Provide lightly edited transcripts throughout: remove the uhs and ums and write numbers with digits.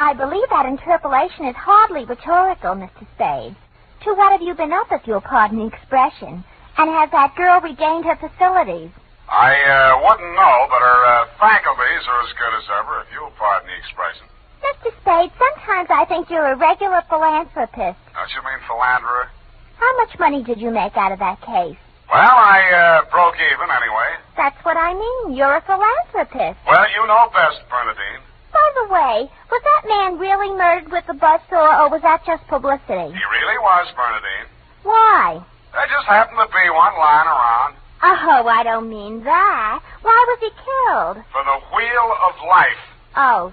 I believe that interpolation is hardly rhetorical, Mr. Spade. To what have you been up, if you'll pardon the expression? And has that girl regained her facilities? I wouldn't know, but her faculties are as good as ever, if you'll pardon the expression. Mr. Spade, sometimes I think you're a regular philanthropist. Don't you mean philanderer? How much money did you make out of that case? Well, I broke even anyway. That's what I mean. You're a philanthropist. Well, you know best, Bernadine. By the way, was that man really murdered with the buzzsaw, or was that just publicity? He really was, Bernadine. Why? There just happened to be one lying around. Oh, I don't mean that. Why was he killed? For the wheel of life. Oh.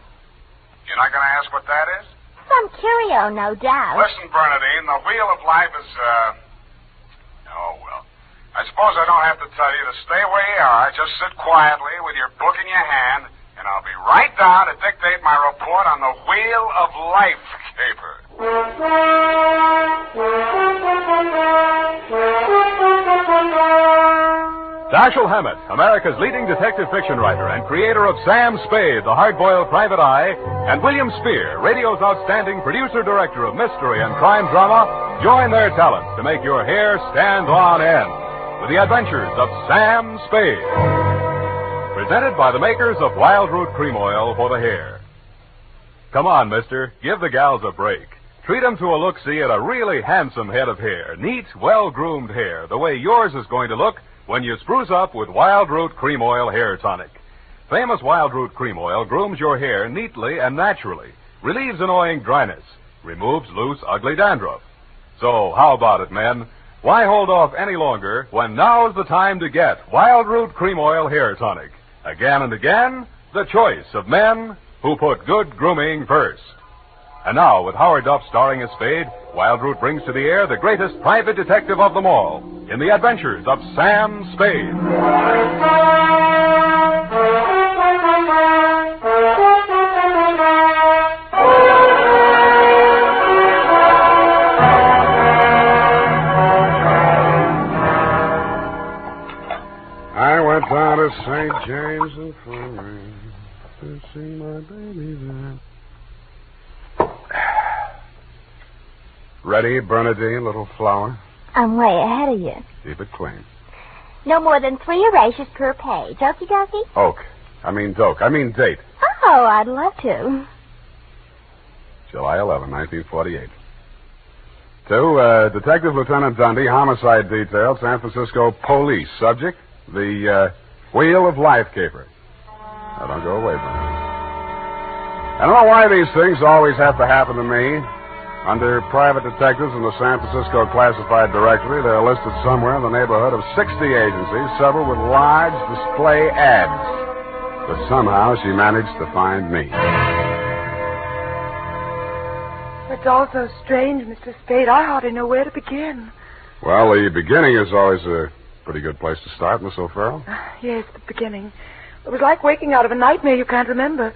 You're not going to ask what that is? Some curio, no doubt. Listen, Bernadine, the wheel of life is, oh, well. I suppose I don't have to tell you to stay where you are. Just sit quietly with your book in your hand, and I'll be right down to dictate my report on the wheel of life caper. Dashiell Hammett, America's leading detective fiction writer and creator of Sam Spade, the hard-boiled private eye, and William Spear, radio's outstanding producer-director of mystery and crime drama, join their talents to make your hair stand on end with the adventures of Sam Spade. Presented by the makers of Wild Root Cream Oil for the hair. Come on, mister, give the gals a break. Treat them to a look-see at a really handsome head of hair, neat, well-groomed hair, the way yours is going to look when you spruce up with Wild Root Cream Oil Hair Tonic. Famous Wild Root Cream Oil grooms your hair neatly and naturally, relieves annoying dryness, removes loose, ugly dandruff. So, how about it, men? Why hold off any longer when now's the time to get Wild Root Cream Oil Hair Tonic? Again and again, the choice of men who put good grooming first. And now, with Howard Duff starring as Spade, Wild Root brings to the air the greatest private detective of them all in the adventures of Sam Spade. I went down to St. James and Florence to see my baby there. Ready, Bernadine, little flower? I'm way ahead of you. Keep it clean. No more than 3 erasures per page. Okie dokie? Doke. I mean date. Oh, I'd love to. July 11, 1948. To Detective Lieutenant Dundee, Homicide Detail, San Francisco Police. Subject, the Wheel of Life Caper. Now, don't go away, Bernadine. I don't know why these things always have to happen to me. Under private detectives in the San Francisco Classified Directory, they're listed somewhere in the neighborhood of 60 agencies, several with large display ads. But somehow she managed to find me. It's all so strange, Mr. Spade. I hardly know where to begin. Well, the beginning is always a pretty good place to start, Miss O'Farrell. Yes, the beginning. It was like waking out of a nightmare you can't remember.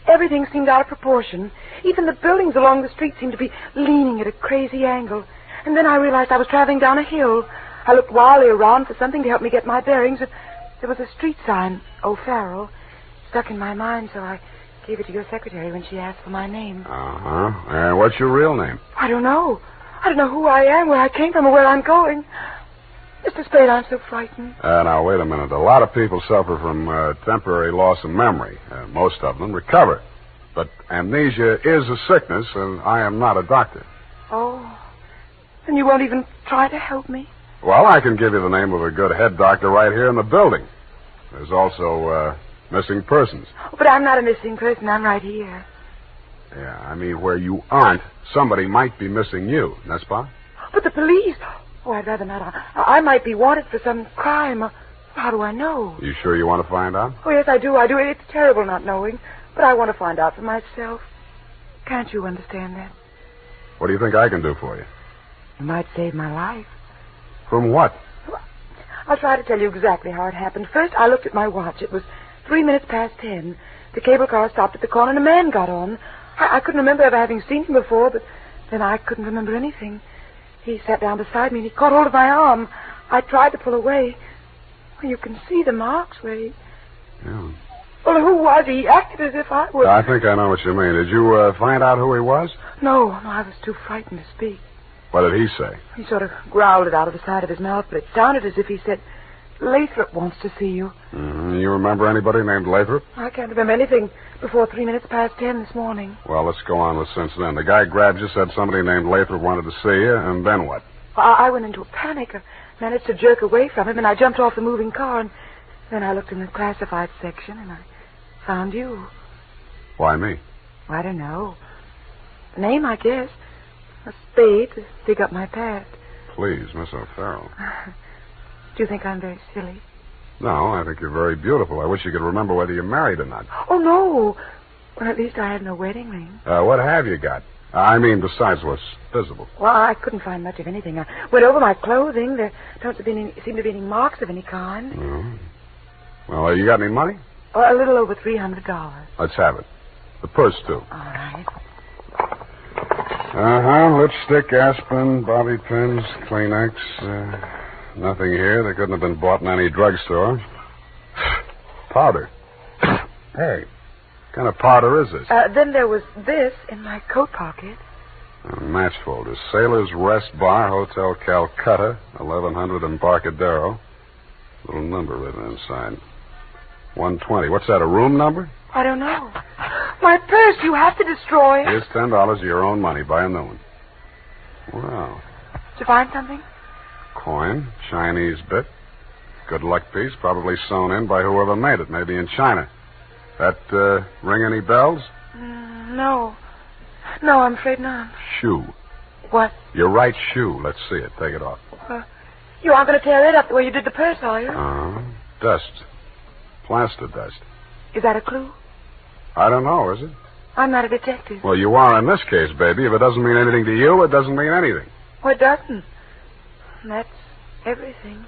Everything seemed out of proportion. Even the buildings along the street seemed to be leaning at a crazy angle. And then I realized I was traveling down a hill. I looked wildly around for something to help me get my bearings. There was a street sign, O'Farrell, stuck in my mind, so I gave it to your secretary when she asked for my name. Uh-huh. And what's your real name? I don't know. I don't know who I am, where I came from, or where I'm going. Mr. Spade, I'm so frightened. Now, wait a minute. A lot of people suffer from temporary loss of memory. Most of them recover. But amnesia is a sickness, and I am not a doctor. Oh. And you won't even try to help me? Well, I can give you the name of a good head doctor right here in the building. There's also missing persons. Oh, but I'm not a missing person. I'm right here. Yeah, I mean, where you aren't, somebody might be missing you, n'est-ce pas? But the police... Oh, I'd rather not. I might be wanted for some crime. How do I know? You sure you want to find out? Oh, yes, I do. It's terrible not knowing. But I want to find out for myself. Can't you understand that? What do you think I can do for you? You might save my life. From what? I'll try to tell you exactly how it happened. First, I looked at my watch. It was 3 minutes past 10. The cable car stopped at the corner and a man got on. I couldn't remember ever having seen him before, but then I couldn't remember anything. He sat down beside me and he caught hold of my arm. I tried to pull away. Well, you can see the marks where he... Yeah. Well, who was. He acted as if I was. I think I know what you mean. Did you find out who he was? No, I was too frightened to speak. What did he say? He sort of growled it out of the side of his mouth, but it sounded as if he said, Lathrop wants to see you. Mm-hmm. You remember anybody named Lathrop? I can't remember anything before 3 minutes past 10 this morning. Well, let's go on with since then. The guy grabbed you, said somebody named Lathrop wanted to see you, and then what? I went into a panic. I managed to jerk away from him, and I jumped off the moving car, and then I looked in the classified section, and I found you. Why me? I don't know. The name, I guess. A Spade to dig up my past. Please, Miss O'Farrell. Do you think I'm very silly? No, I think you're very beautiful. I wish you could remember whether you're married or not. Oh, no. Well, at least I have no wedding ring. What have you got? I mean, besides what's visible. Well, I couldn't find much of anything. I went over my clothing. There don't seem to be any marks of any kind. Mm-hmm. Well, you got any money? A little over $300. Let's have it. The purse, too. All right. Lipstick, aspirin, bobby pins, Kleenex. Nothing here. They couldn't have been bought in any drugstore. Powder. Hey, what kind of powder is this? Then there was this in my coat pocket. Match folder. Sailor's Rest Bar, Hotel Calcutta, 1100 Embarcadero. Little number written inside. 120. What's that, a room number? I don't know. My purse, you have to destroy it. Here's $10 of your own money. Buy a new one. Well. Did you find something? Coin, Chinese bit. Good luck piece, probably sewn in by whoever made it, maybe in China. That ring any bells? No. No, I'm afraid not. Shoe. What? Your right shoe. Let's see it. Take it off. You aren't going to tear it up the way you did the purse, are you? Dust. Plaster dust. Is that a clue? I don't know, is it? I'm not a detective. Well, you are in this case, baby. If it doesn't mean anything to you, it doesn't mean anything. Well, it doesn't. That's everything.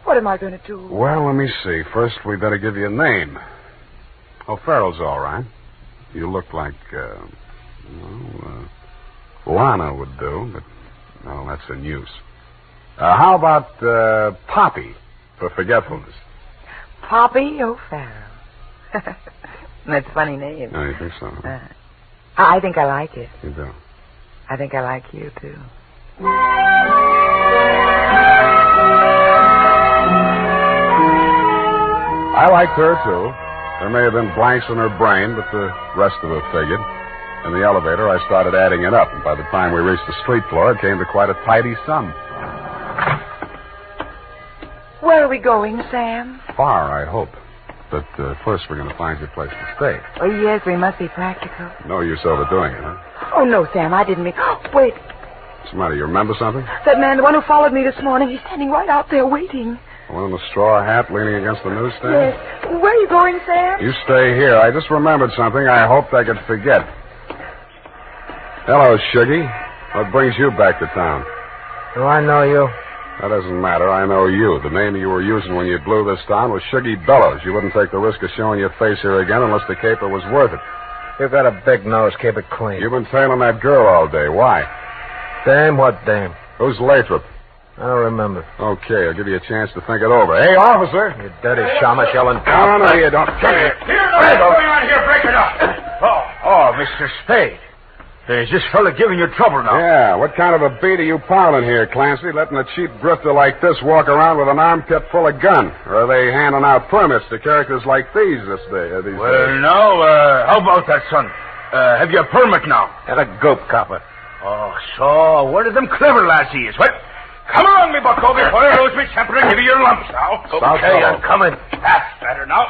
What am I going to do? Well, let me see. First, we better give you a name. O'Farrell's all right. You look like, Lana would do, but, no, that's in use. How about, Poppy, for forgetfulness? Poppy O'Farrell. That's a funny name. Oh, you think so? Huh? I think I like it. You do? I think I like you, too. I liked her, too. There may have been blanks in her brain, but the rest of it figured. In the elevator, I started adding it up, and by the time we reached the street floor, it came to quite a tidy sum. Where are we going, Sam? Far, I hope. But first, we're going to find you a place to stay. Oh, yes, we must be practical. No use overdoing it, huh? Oh, no, Sam, I didn't mean... Oh, wait. What's the matter? You remember something? That man, the one who followed me this morning, he's standing right out there waiting. The one in the straw hat leaning against the newsstand? Yes. Where are you going, Sam? You stay here. I just remembered something I hoped I could forget. Hello, Shuggy. What brings you back to town? Do I know you? That doesn't matter. I know you. The name you were using when you blew this town was Shuggy Bellows. You wouldn't take the risk of showing your face here again unless the caper was worth it. You got a big nose. Keep it clean. You've been tailing that girl all day. Why? Dame? What dame? Who's Lathrop? I don't remember. Okay, I'll give you a chance to think it over. Hey, officer! You dirty shamus yelling. No, you don't. Come here. What's going on here? Break it up. Oh, Mr. Spade. Is this fella giving you trouble now? Yeah, what kind of a beat are you piling here, Clancy, letting a cheap drifter like this walk around with an armpit full of gun? Or are they handing out permits to characters like these days? No, how about that, son? Have you a permit now? And a goop copper. Oh, so where did them clever lassies? What? Come along, me bucko, before I lose me temper and give you your lumps now. Okay, I'm coming. That's better now.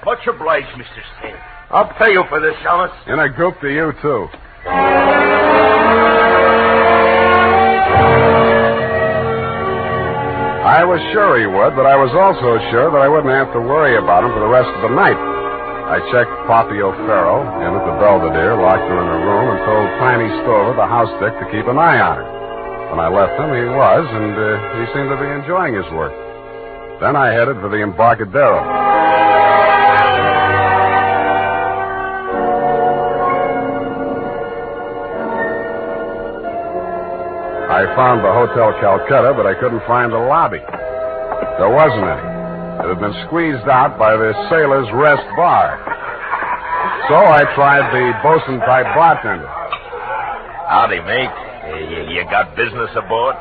Much obliged, Mr. Spade. I'll pay you for this, shamus. And a goop to you, too. I was sure he would, but I was also sure that I wouldn't have to worry about him for the rest of the night. I checked Poppy O'Farrell in at the Belvedere, locked her in her room, and told Tiny Stover, the house dick, to keep an eye on her. When I left him, he was, and he seemed to be enjoying his work. Then I headed for the Embarcadero. I found the Hotel Calcutta, but I couldn't find the lobby. There wasn't any. It had been squeezed out by the Sailor's Rest Bar. So I tried the bosun-type bartender. Howdy, mate. You got business aboard?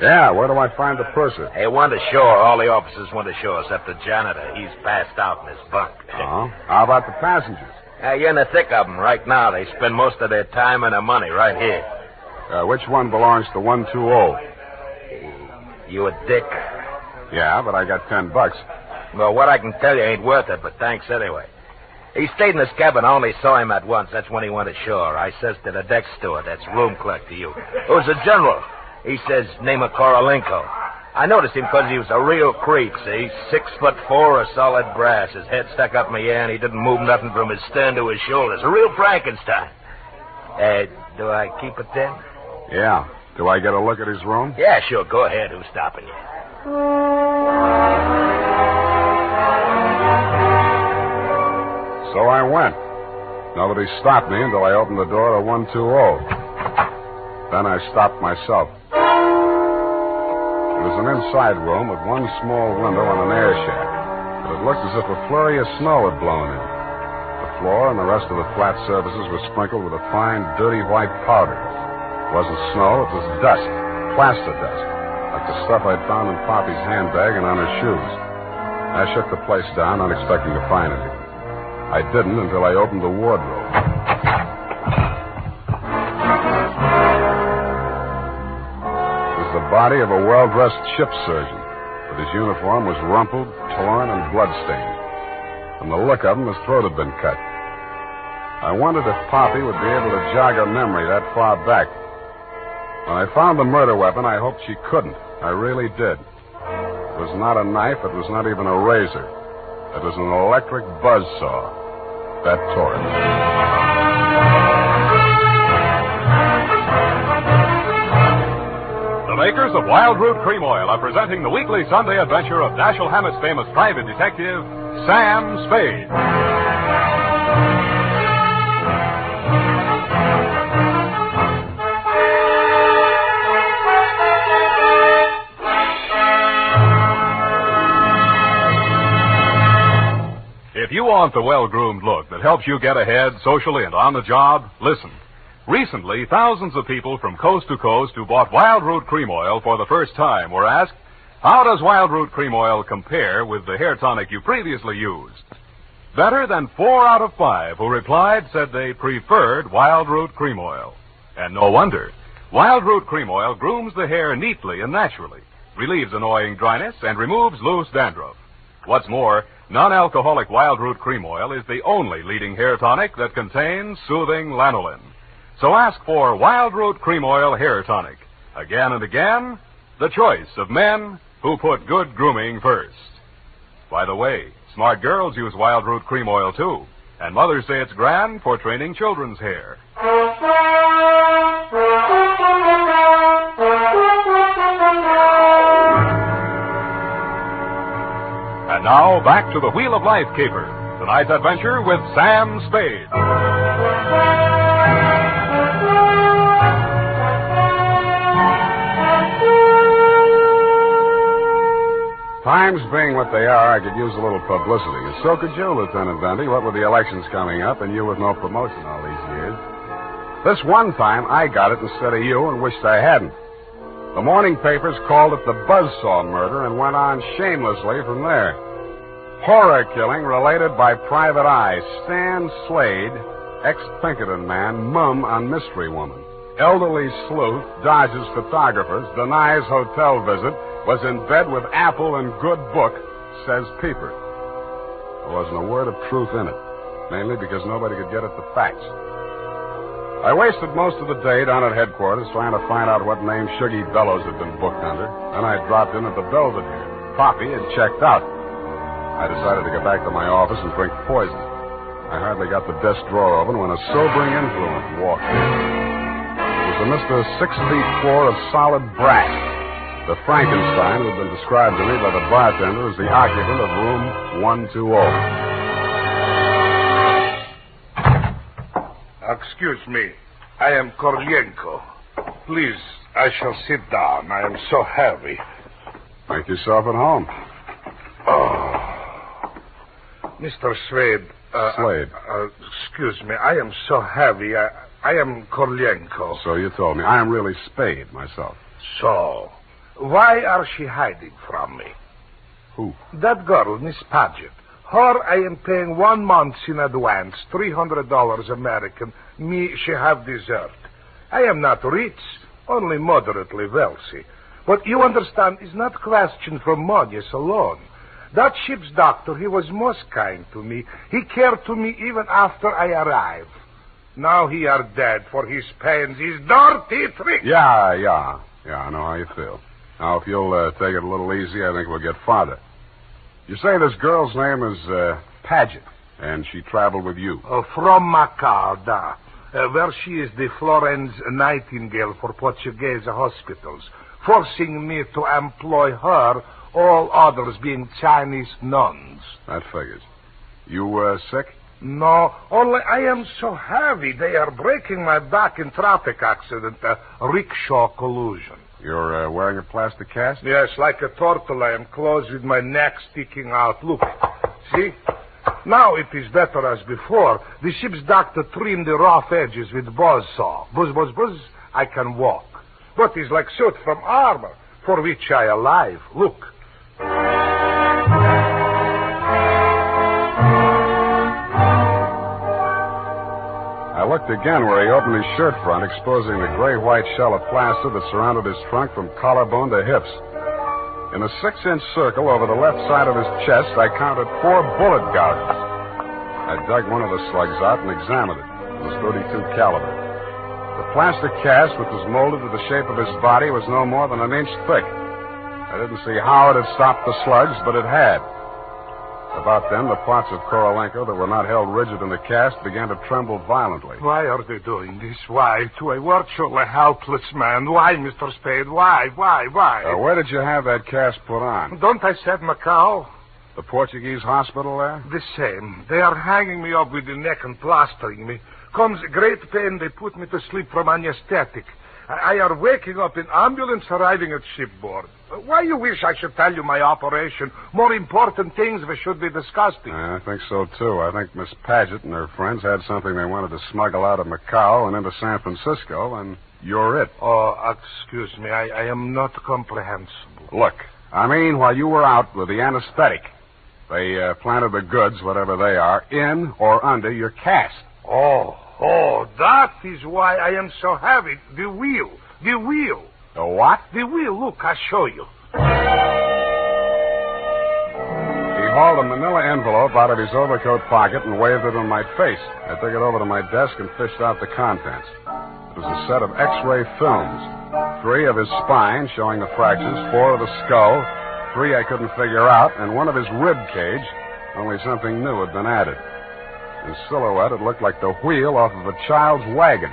Yeah, where do I find the purser? Hey, one to shore. All the officers went ashore except the janitor. He's passed out in his bunk. Oh? How about the passengers? You're in the thick of them right now. They spend most of their time and their money right here. Which one belongs to 120? You a dick? Yeah, but I got $10. Well, what I can tell you ain't worth it, but thanks anyway. He stayed in his cabin. I only saw him at once. That's when he went ashore. I says to the deck steward, that's room clerk to you. It was a general. He says, name of Korolenko. I noticed him because he was a real creep, see? 6'4" of solid brass. His head stuck up in the air, and he didn't move nothing from his stern to his shoulders. A real Frankenstein. Do I keep it then? Yeah. Do I get a look at his room? Yeah, sure. Go ahead. Who's stopping you? So I went. Nobody stopped me until I opened the door to 120. Then I stopped myself. It was an inside room with one small window and an air shaft. But it looked as if a flurry of snow had blown in. The floor and the rest of the flat surfaces were sprinkled with a fine, dirty white powder. It wasn't snow, it was dust, plaster dust, like the stuff I'd found in Poppy's handbag and on her shoes. I shook the place down, unexpecting to find anything. I didn't until I opened the wardrobe. It was the body of a well-dressed ship surgeon, but his uniform was rumpled, torn, and bloodstained. From the look of him, his throat had been cut. I wondered if Poppy would be able to jog her memory that far back. When I found the murder weapon, I hoped she couldn't. I really did. It was not a knife. It was not even a razor. It was an electric buzzsaw. That tore it. The makers of Wild Root Cream Oil are presenting the weekly Sunday adventure of Dashiell Hammett's famous private detective, Sam Spade. If you want the well-groomed look that helps you get ahead socially and on the job, listen. Recently, thousands of people from coast to coast who bought Wild Root Cream Oil for the first time were asked, how does Wild Root Cream Oil compare with the hair tonic you previously used? Better than 4 out of 5 who replied said they preferred Wild Root Cream Oil. And no wonder. Wild Root Cream Oil grooms the hair neatly and naturally, relieves annoying dryness, and removes loose dandruff. What's more, non-alcoholic Wild Root Cream Oil is the only leading hair tonic that contains soothing lanolin. So ask for Wild Root Cream Oil Hair Tonic. Again and again, the choice of men who put good grooming first. By the way, smart girls use Wild Root Cream Oil too, and mothers say it's grand for training children's hair. And now, back to the Wheel of Life caper. Tonight's adventure with Sam Spade. Times being what they are, I could use a little publicity. And so could you, Lieutenant Dundee, what with the elections coming up and you with no promotion all these years. This one time, I got it instead of you and wished I hadn't. The morning papers called it the Buzzsaw murder and went on shamelessly from there. Horror killing related by Private Eye. Stan Slade, ex-Pinkerton man, mum on mystery woman. Elderly sleuth dodges photographers, denies hotel visit, was in bed with Apple and good book, says Peeper. There wasn't a word of truth in it, mainly because nobody could get at the facts. I wasted most of the day down at headquarters trying to find out what name Shuggy Bellows had been booked under. Then I dropped in at the Belvedere. Poppy had checked out. I decided to go back to my office and drink poison. I hardly got the desk drawer open when a sobering influence walked in. It was a Mr. 6'4" of solid brass. The Frankenstein who had been described to me by the bartender as the occupant of room 120. Excuse me. I am Korolenko. Please, I shall sit down. I am so heavy. Make yourself at home. Oh. Mr. Spade, Slade. Excuse me. I am so heavy. I am Korlienko. So you told me. I am really Spade myself. So, why are she hiding from me? Who? That girl, Miss Paget. Her, I am paying 1 month in advance, $300 American. Me, she have dessert. I am not rich, only moderately wealthy. But you understand, it's not question for money alone. That ship's doctor, he was most kind to me. He cared to me even after I arrived. Now he are dead for his pains, his dirty tricks. Yeah, I know how you feel. Now, if you'll take it a little easy, I think we'll get farther. You say this girl's name is Paget, and she traveled with you. From Macau, where she is the Florence Nightingale for Portuguese hospitals, forcing me to employ her, all others being Chinese nuns. That figures. You sick? No, only I am so heavy. They are breaking my back in traffic accident, a rickshaw collusion. You're wearing a plastic cast? Yes, like a turtle, I am closed with my neck sticking out. Look, see? Now it is better as before. The ship's doctor trimmed the rough edges with buzzsaw. Buzz, buzz, buzz, I can walk. But it's like suit from armor, for which I alive. Look. I looked again where he opened his shirt front, exposing the gray-white shell of plaster that surrounded his trunk from collarbone to hips. In a 6-inch circle over the left side of his chest, I counted 4 bullet gouges. I dug one of the slugs out and examined it. It was .32 caliber. The plaster cast, which was molded to the shape of his body, was no more than 1 inch thick. I didn't see how it had stopped the slugs, but it had. About then, the parts of Korolenko that were not held rigid in the cast began to tremble violently. Why are they doing this? Why? To a virtually helpless man. Why, Mr. Spade? Why? Where did you have that cast put on? Don't I said Macau? The Portuguese hospital there? The same. They are hanging me up with the neck and plastering me. Comes great pain, they put me to sleep from anesthetic. I are waking up in ambulance arriving at shipboard. Why you wish I should tell you my operation? More important things we should be discussing. I think so, too. I think Miss Paget and her friends had something they wanted to smuggle out of Macau and into San Francisco, and you're it. Oh, excuse me. I am not comprehensible. Look, I mean, while you were out with the anesthetic, they planted the goods, whatever they are, in or under your cast. Oh, that is why I am so heavy. The wheel. The what? The wheel. Look, I'll show you. He hauled a manila envelope out of his overcoat pocket and waved it in my face. I took it over to my desk and fished out the contents. It was a set of X-ray films. 3 of his spine, showing the fractures, 4 of the skull, 3 I couldn't figure out, and 1 of his rib cage, only something new had been added. In silhouette, it looked like the wheel off of a child's wagon.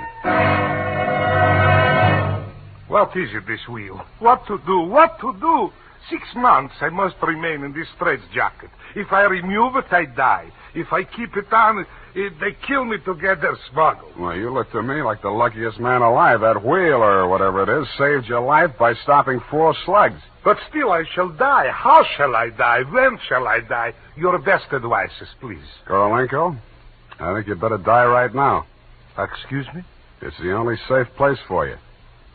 What is it, this wheel? What to do? 6 months I must remain in this straitjacket. If I remove it, I die. If I keep it on, they kill me to get their smuggle. Well, you look to me like the luckiest man alive. That wheel, or whatever it is, saved your life by stopping 4 slugs. But still I shall die. How shall I die? When shall I die? Your best advices, please. Korolenko, I think you'd better die right now. Excuse me? It's the only safe place for you.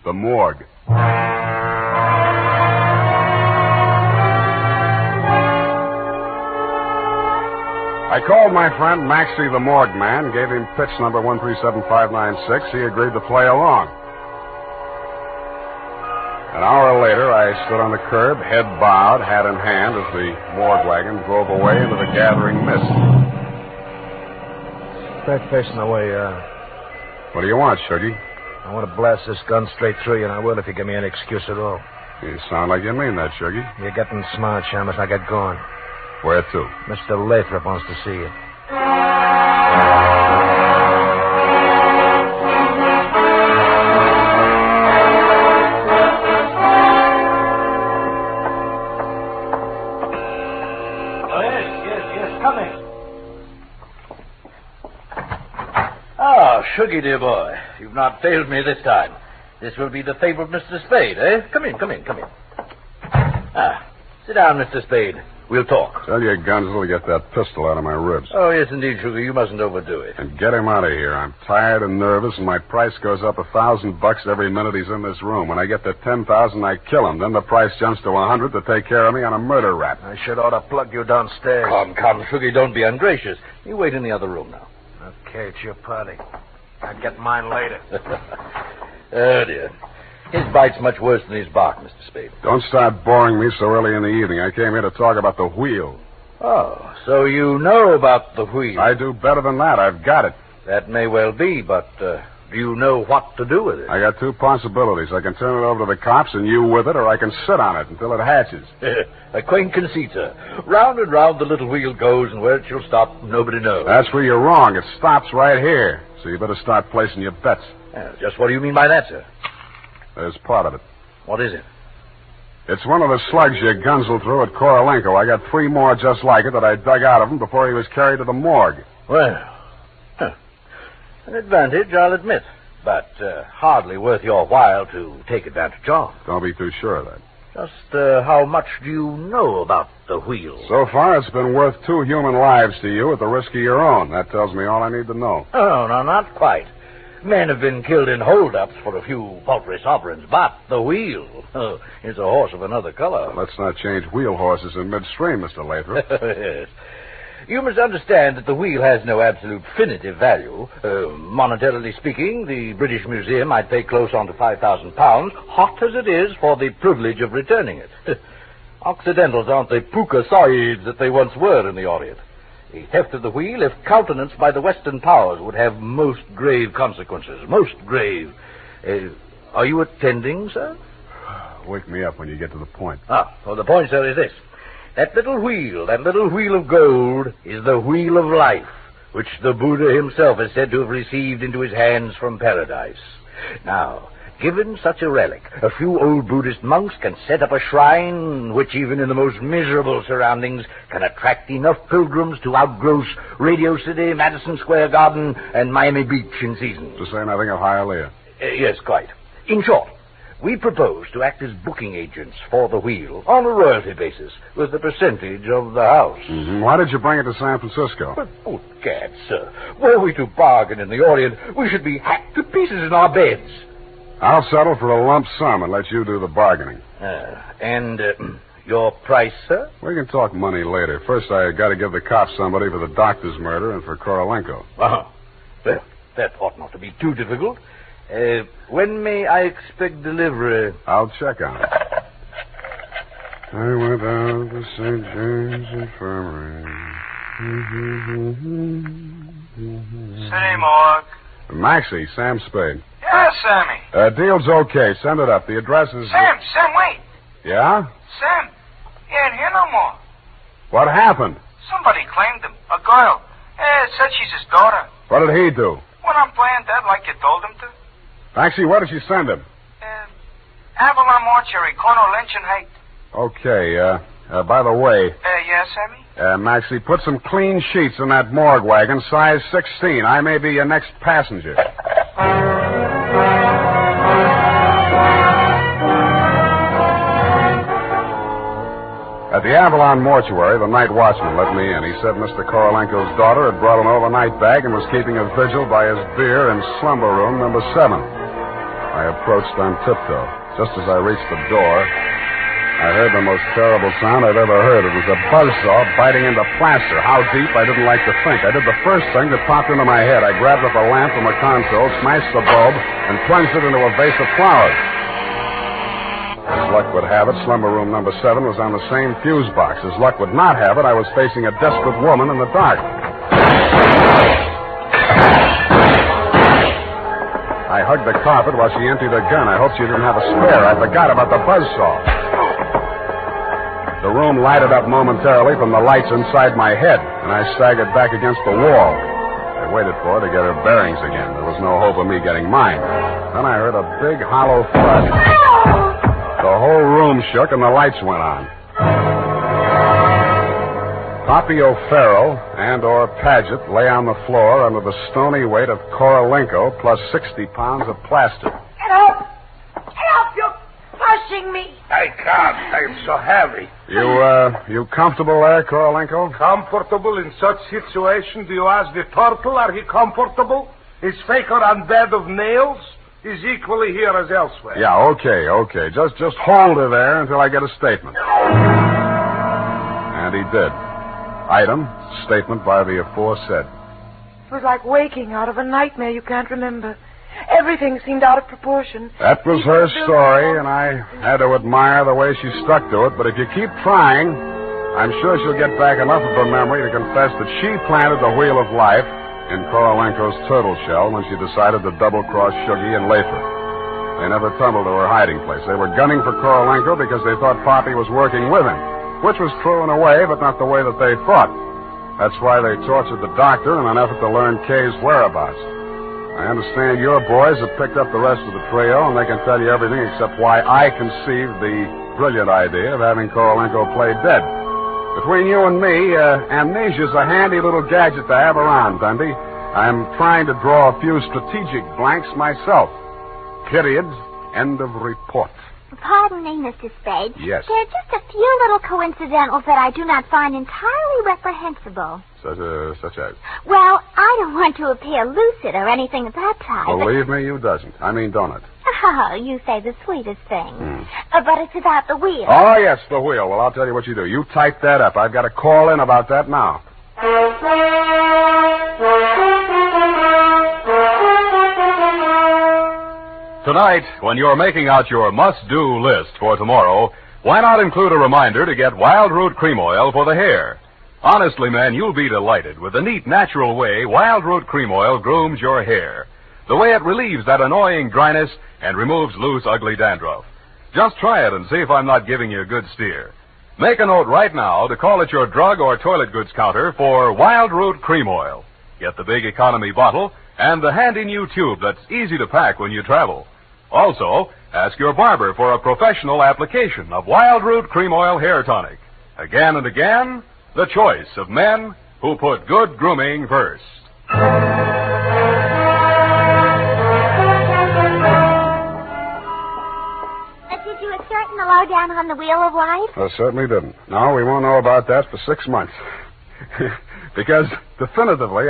The morgue. I called my friend Maxie the morgue man, gave him pitch number 137596. He agreed to play along. An hour later, I stood on the curb, head bowed, hat in hand, as the morgue wagon drove away into the gathering mist. Start facing away, What do you want, Shuggy? I want to blast this gun straight through you, and I will if you give me any excuse at all. You sound like you mean that, Shuggy. You're getting smart, Shamus. I get going. Where to? Mr. Lathrop wants to see you. Oh, yes, coming. Oh, Shuggy, dear boy. You've not failed me this time. This will be the favor of Mr. Spade, eh? Come in. Ah, sit down, Mr. Spade. We'll talk. Tell your Gunzel to get that pistol out of my ribs. Oh, yes, indeed, Sugar. You mustn't overdo it. And get him out of here. I'm tired and nervous, and my price goes up $1,000 every minute he's in this room. When I get to 10,000, I kill him. Then the price jumps to 100 to take care of me on a murder rap. I should ought to plug you downstairs. Come, Sugar, don't be ungracious. You wait in the other room now. Okay, it's your party. I'll get mine later. Oh, dear. His bite's much worse than his bark, Mr. Spade. Don't start boring me so early in the evening. I came here to talk about the wheel. Oh, so you know about the wheel. I do better than that. I've got it. That may well be, but do you know what to do with it? I got two possibilities. I can turn it over to the cops and you with it, or I can sit on it until it hatches. A quaint conceit, sir. Round and round the little wheel goes, and where it shall stop, nobody knows. That's where you're wrong. It stops right here. So you better start placing your bets. Just what do you mean by that, sir? There's part of it. What is it? It's one of the slugs you gunsel through at Korolenko. I got 3 more just like it that I dug out of him before he was carried to the morgue. Well, an advantage, I'll admit, but hardly worth your while to take advantage of. Don't be too sure of that. Just how much do you know about the wheel? So far, it's been worth 2 human lives to you at the risk of your own. That tells me all I need to know. Oh, no, not quite. Men have been killed in hold-ups for a few paltry sovereigns, but the wheel is a horse of another color. Let's not change wheel horses in midstream, Mr. Lathrop. Yes. You must understand that the wheel has no absolute definitive value. Monetarily speaking, the British Museum might pay close on to £5,000, hot as it is, for the privilege of returning it. Occidentals aren't the puka sahibs that they once were in the Orient. The theft of the wheel, if countenanced by the Western powers, would have most grave consequences. Most grave. Are you attending, sir? Wake me up when you get to the point. Well, the point, sir, is this. That little wheel of gold, is the wheel of life, which the Buddha himself is said to have received into his hands from paradise. Now, given such a relic, a few old Buddhist monks can set up a shrine which, even in the most miserable surroundings, can attract enough pilgrims to outgross Radio City, Madison Square Garden, and Miami Beach in season. To say nothing of Hialeah. Yes, quite. In short, we propose to act as booking agents for the wheel on a royalty basis with a percentage of the house. Mm-hmm. Why did you bring it to San Francisco? But, good gad, sir. Were we to bargain in the Orient, we should be hacked to pieces in our beds. I'll settle for a lump sum and let you do the bargaining. And your price, sir? We can talk money later. First, I got to give the cops somebody for the doctor's murder and for Korolenko. Well, that ought not to be too difficult. When may I expect delivery? I'll check on it. I went out to St. James Infirmary. City morgue. Maxie, Sam Spade. Yeah, Sammy. Deal's okay. Send it up. The address is... Sam, wait. Yeah? Sam, he ain't here no more. What happened? Somebody claimed him. A girl. Said she's his daughter. What did he do? Went on playing dead like you told him to. Maxie, where did she send him? Avalon Mortuary, corner Lynch and Haight. Okay, by the way... Yeah, Sammy? Maxie, put some clean sheets in that morgue wagon, size 16. I may be your next passenger. At the Avalon Mortuary, the night watchman let me in. He said Mr. Korolenko's daughter had brought an overnight bag and was keeping a vigil by his beer in slumber room number 7. I approached on tiptoe. Just as I reached the door, I heard the most terrible sound I've ever heard. It was a buzzsaw biting into plaster. How deep, I didn't like to think. I did the first thing that popped into my head. I grabbed up a lamp from a console, smashed the bulb, and plunged it into a vase of flowers. As luck would have it, slumber room number 7 was on the same fuse box. As luck would not have it, I was facing a desperate woman in the dark. I hugged the carpet while she emptied her gun. I hoped she didn't have a spare. I forgot about the buzzsaw. The room lighted up momentarily from the lights inside my head, and I staggered back against the wall. I waited for her to get her bearings again. There was no hope of me getting mine. Then I heard a big, hollow thud. The whole room shook, and the lights went on. Poppy O'Farrell and/or Paget lay on the floor under the stony weight of Korolenko plus 60 pounds of plaster. Help! Help! You crushing me. I can't. I'm so heavy. You comfortable there, Korolenko? Comfortable in such situation? Do you ask the turtle, are he comfortable? Is Faker on bed of nails? He's equally here as elsewhere. Yeah, okay. Just hold her there until I get a statement. And he did. Item, statement by the aforesaid. It was like waking out of a nightmare you can't remember. Everything seemed out of proportion. That was her story, and I had to admire the way she stuck to it. But if you keep trying, I'm sure she'll get back enough of her memory to confess that she planted the wheel of life in Korolenko's turtle shell when she decided to double-cross Shuggy and Lafer. They never tumbled to her hiding place. They were gunning for Korolenko because they thought Poppy was working with him, which was true in a way, but not the way that they thought. That's why they tortured the doctor in an effort to learn Kay's whereabouts. I understand your boys have picked up the rest of the trio, and they can tell you everything except why I conceived the brilliant idea of having Korolenko play dead. Between you and me, amnesia's a handy little gadget to have around, Dundee. I'm trying to draw a few strategic blanks myself. Period. End of report. Pardon me, Mr. Spade. Yes. There are just a few little coincidentals that I do not find entirely reprehensible. Such as? Well, I don't want to appear lucid or anything of that type. Believe me, you doesn't. I mean, don't it? Oh, you say the sweetest thing. But it's about the wheel. Oh, yes, the wheel. Well, I'll tell you what you do. You type that up. I've got to call in about that now. Tonight, when you're making out your must-do list for tomorrow, why not include a reminder to get Wild Root Cream Oil for the hair? Honestly, man, you'll be delighted with the neat, natural way Wild Root Cream Oil grooms your hair. The way it relieves that annoying dryness and removes loose, ugly dandruff. Just try it and see if I'm not giving you a good steer. Make a note right now to call at your drug or toilet goods counter for Wild Root Cream Oil. Get the big economy bottle and the handy new tube that's easy to pack when you travel. Also, ask your barber for a professional application of Wild Root Cream Oil Hair Tonic. Again and again, the choice of men who put good grooming first. Did you ascertain the lowdown on the wheel of life? I certainly didn't. No, we won't know about that for 6 months. Because definitively,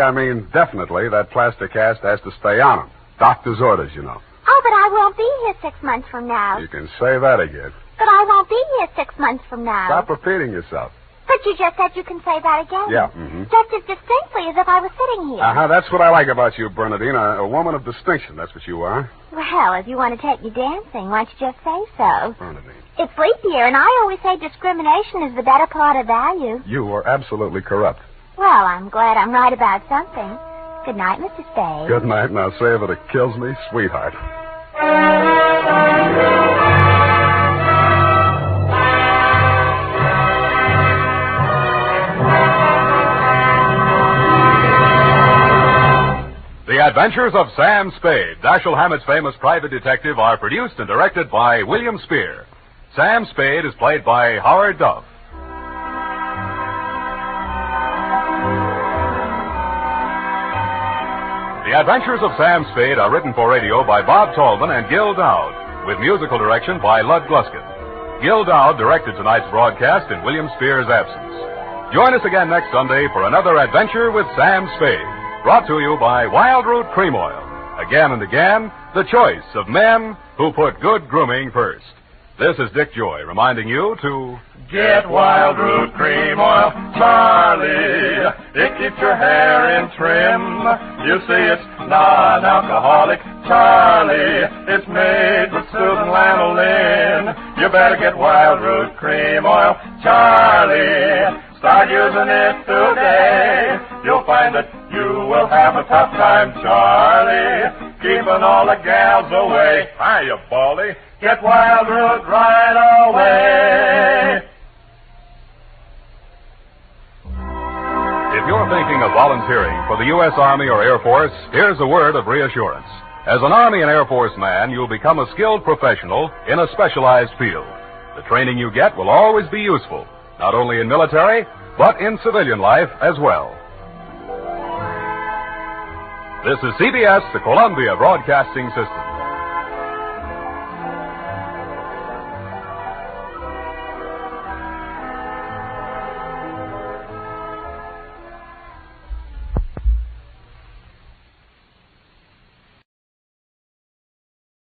definitely, that plaster cast has to stay on him. Doctor's orders, you know. Oh, but I won't be here 6 months from now. You can say that again. But I won't be here 6 months from now. Stop repeating yourself. But you just said you can say that again. Yeah. Just as distinctly as if I was sitting here. That's what I like about you, Bernadine. A woman of distinction, that's what you are. Well, if you want to take me dancing, why don't you just say so? Bernadine. It's leap year, and I always say discrimination is the better part of value. You are absolutely corrupt. Well, I'm glad I'm right about something. Good night, Mr. Spade. Good night, and I'll say if it kills me, sweetheart. The Adventures of Sam Spade, Dashiell Hammett's famous private detective, are produced and directed by William Spear. Sam Spade is played by Howard Duff. The Adventures of Sam Spade are written for radio by Bob Tallman and Gil Dowd, with musical direction by Lud Gluskin. Gil Dowd directed tonight's broadcast in William Spear's absence. Join us again next Sunday for another adventure with Sam Spade, brought to you by Wild Root Cream Oil. Again and again, the choice of men who put good grooming first. This is Dick Joy reminding you to get Wild Root Cream Oil, Charlie. It keeps your hair in trim. You see, it's non-alcoholic, Charlie. It's made with soothing lanolin. You better get Wild Root Cream Oil, Charlie. Start using it today. You'll find that you will have a tough time, Charlie, keeping all the gals away. Hiya, Baldy. Get Wild Root right away. If you're thinking of volunteering for the U.S. Army or Air Force, here's a word of reassurance. As an Army and Air Force man, you'll become a skilled professional in a specialized field. The training you get will always be useful, not only in military, but in civilian life as well. This is CBS, the Columbia Broadcasting System.